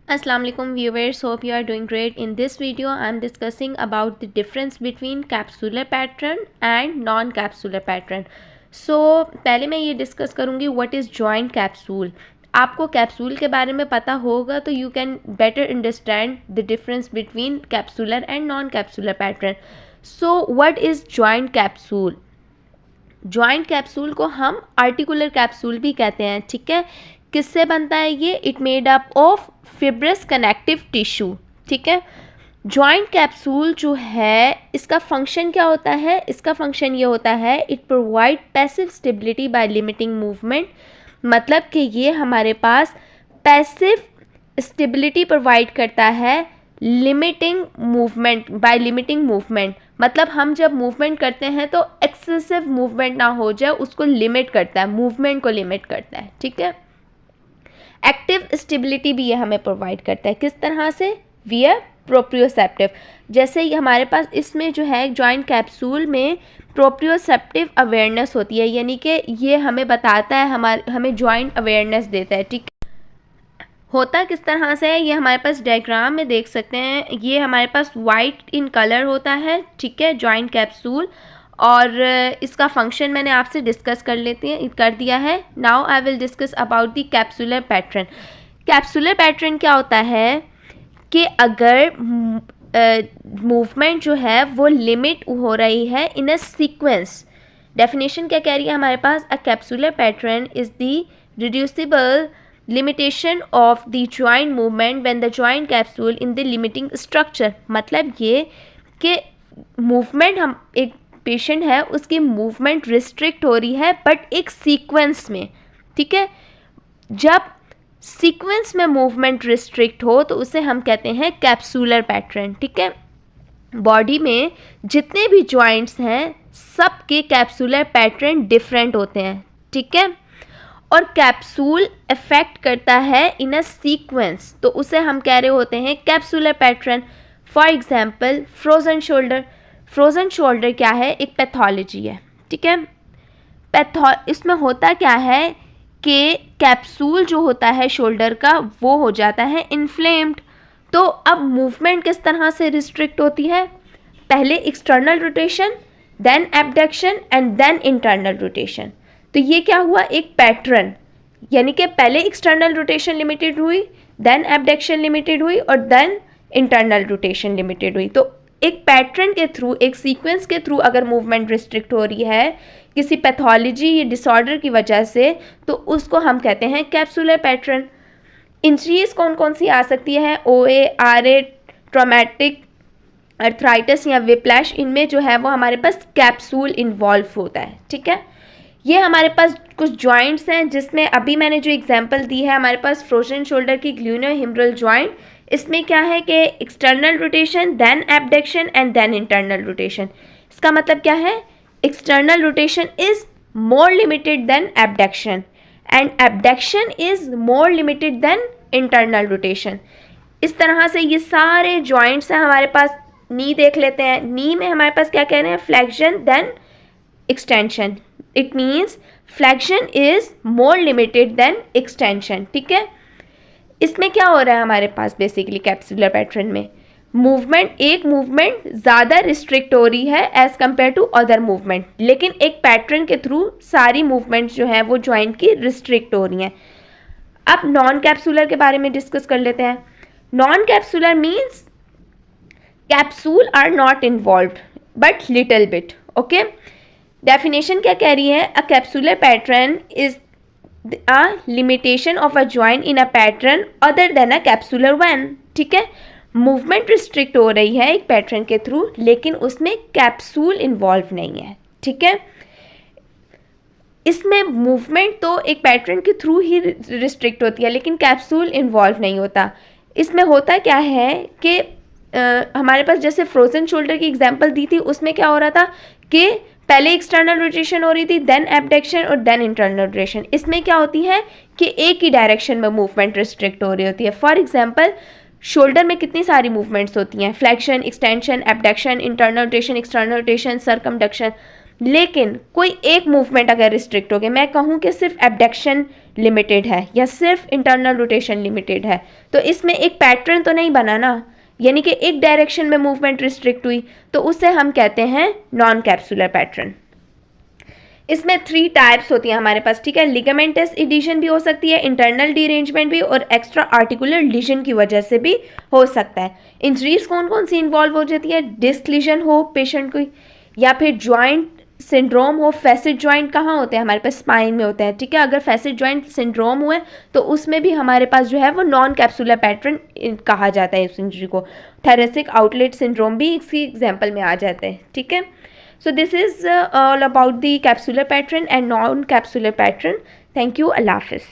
Assalamu alaikum viewers, hope you are doing great. In this video I am discussing about the difference between capsular pattern and non-capsular pattern. So पहले मैं ये discuss करूँगी what is joint capsule. आपको capsule के बारे में पता होगा तो you can better understand the difference between capsular and non-capsular pattern. So what is joint capsule? Joint capsule को हम आर्टिकुलर कैप्सूल भी कहते हैं. ठीक है, किससे बनता है ये? It made up of fibrous connective tissue. ठीक है, जॉइंट कैप्सूल जो है इसका फंक्शन क्या होता है? इसका फंक्शन ये होता है it provide passive stability by limiting movement. मतलब कि ये हमारे पास पैसिव स्टेबिलिटी प्रोवाइड करता है limiting movement, by limiting movement. मतलब हम जब मूवमेंट करते हैं तो एक्सेसिव मूवमेंट ना हो जाए, उसको लिमिट करता है, मूवमेंट को लिमिट करता है. ठीक है, एक्टिव स्टेबिलिटी भी ये हमें प्रोवाइड करता है. किस तरह से? विया प्रोप्रियोसेप्टिव. जैसे ही हमारे पास इसमें जो है जॉइंट कैप्सूल में प्रोप्रियोसेप्टिव अवेयरनेस होती है, यानी कि ये हमें बताता है, हमें जॉइंट अवेयरनेस देता है. ठीक होता किस तरह से है? ये हमारे पास डायग्राम में देख सकते हैं. ये हमारे पास वाइट इन कलर होता है. ठीक है, जॉइंट कैप्सूल. और इसका फंक्शन मैंने आपसे डिस्कस कर दिया है. Now I will discuss about the capsular pattern. Capsular pattern क्या होता है कि अगर मूवमेंट जो है वो लिमिट हो रही है इन अ सीक्वेंस. डेफिनेशन क्या कह रही है हमारे पास? A capsular pattern is the reducible limitation of the joint movement when the joint capsule in the limiting structure. मतलब ये कि मूवमेंट, हम एक पेशेंट है उसकी मूवमेंट रिस्ट्रिक्ट हो रही है बट एक सीक्वेंस में. ठीक है, जब सीक्वेंस में मूवमेंट रिस्ट्रिक्ट हो तो उसे हम कहते हैं कैप्सूलर पैटर्न. ठीक है, बॉडी में जितने भी जॉइंट्स हैं सबके कैप्सूलर पैटर्न डिफरेंट होते हैं. ठीक है, और कैप्सूल इफेक्ट करता है इन अ सीक्वेंस, तो उसे हम कह रहे होते हैं capsular pattern. For example frozen shoulder. Frozen shoulder क्या है? एक पैथोलॉजी है. ठीक है, इसमें होता क्या है कि कैप्सूल जो होता है शोल्डर का वो हो जाता है इन्फ्लेम्ड. तो अब मूवमेंट किस तरह से रिस्ट्रिक्ट होती है? पहले external rotation, then abduction and then internal rotation. तो ये क्या हुआ? एक पैटर्न, यानी कि पहले एक्सटर्नल रोटेशन लिमिटेड हुई, देन एबडक्शन लिमिटेड हुई और देन इंटरनल रोटेशन लिमिटेड हुई. तो एक पैटर्न के थ्रू, एक सीक्वेंस के थ्रू अगर मूवमेंट रिस्ट्रिक्ट हो रही है किसी पैथोलॉजी या डिसऑर्डर की वजह से तो उसको हम कहते हैं कैप्सुलर पैटर्न. इंजरीज कौन कौन सी आ सकती है? OA, RA, ट्रॉमेटिक अर्थराइटिस या विप्लैश, इनमें जो है वो हमारे पास कैप्सूल इन्वॉल्व होता है. ठीक है, ये हमारे पास कुछ जॉइंट्स हैं जिसमें अभी मैंने जो एग्जांपल दी है हमारे पास फ्रोजन शोल्डर की ग्लूनोहिमरल जॉइंट. इसमें क्या है कि external rotation, then abduction and then internal rotation. इसका मतलब क्या है? External rotation is more limited than abduction and abduction is more limited than internal rotation. इस तरह से ये सारे जॉइंट्स हैं हमारे पास. नी देख लेते हैं. नी में हमारे पास क्या कह रहे हैं? Flexion then extension. It means flexion is more limited than extension. ठीक है, इसमें क्या हो रहा है हमारे पास बेसिकली कैप्सुलर पैटर्न में? एक मूवमेंट ज़्यादा रिस्ट्रिक्ट हो रही है as compared to other movement, लेकिन एक पैटर्न के थ्रू सारी मूवमेंट्स जो है वो जॉइंट की रिस्ट्रिक्ट हो रही हैं. अब नॉन कैप्सुलर के बारे में डिस्कस कर लेते हैं. Non capsular means capsule are not involve but little bit. Okay, definition क्या कह रही है? A capsular pattern is a limitation of a joint in a pattern other than a capsular one. ठीक है, मूवमेंट रिस्ट्रिक्ट हो रही है एक पैटर्न के थ्रू लेकिन उसमें कैप्सूल इन्वॉल्व नहीं है. ठीक है, इसमें मूवमेंट तो एक पैटर्न के थ्रू ही रिस्ट्रिक्ट होती है लेकिन कैप्सूल इन्वॉल्व नहीं होता. इसमें होता क्या है कि हमारे पास जैसे फ्रोजन शोल्डर की एग्जांपल दी थी उसमें क्या हो रहा था कि पहले एक्सटर्नल रोटेशन हो रही थी, देन एबडक्शन और देन इंटरनल रोटेशन. इसमें क्या होती है कि एक ही डायरेक्शन में मूवमेंट रिस्ट्रिक्ट हो रही होती है. फॉर एग्जांपल शोल्डर में कितनी सारी मूवमेंट्स होती हैं? Flexion, extension, abduction, internal rotation, external rotation, circumduction. लेकिन कोई एक मूवमेंट अगर रिस्ट्रिक्ट हो गया, मैं कहूँ कि सिर्फ एबडक्शन लिमिटेड है या सिर्फ इंटरनल रोटेशन लिमिटेड है, तो इसमें एक पैटर्न तो नहीं बना ना, यानी कि एक डायरेक्शन में मूवमेंट रिस्ट्रिक्ट हुई, तो उसे हम कहते हैं नॉन कैप्सुलर पैटर्न। इसमें 3 टाइप्स होती हैं हमारे पास, ठीक है। लिगामेंटस एडिशन भी हो सकती है, इंटरनल डीरेंजमेंट भी, और एक्स्ट्रा आर्टिकुलर लीजन की वजह से भी हो सकता है। इंजरीज कौन कौन सी इन्वॉल्व हो जाती है? डिस्क लीजन हो पेशेंट को, या फिर जॉइंट सिंड्रोम हो। फैसेट जॉइंट कहाँ होते हैं? हमारे पास स्पाइन में होते हैं, ठीक है। अगर फैसेट जॉइंट सिंड्रोम हुए तो उसमें भी हमारे पास जो है वो नॉन कैप्सुलर पैटर्न कहा जाता है इस इंजरी को। थैरेसिक आउटलेट सिंड्रोम भी इसकी एग्जाम्पल में आ जाते हैं, ठीक है। So this is all about the capsular pattern and non-capsular pattern. Thank you. Allah Hafiz.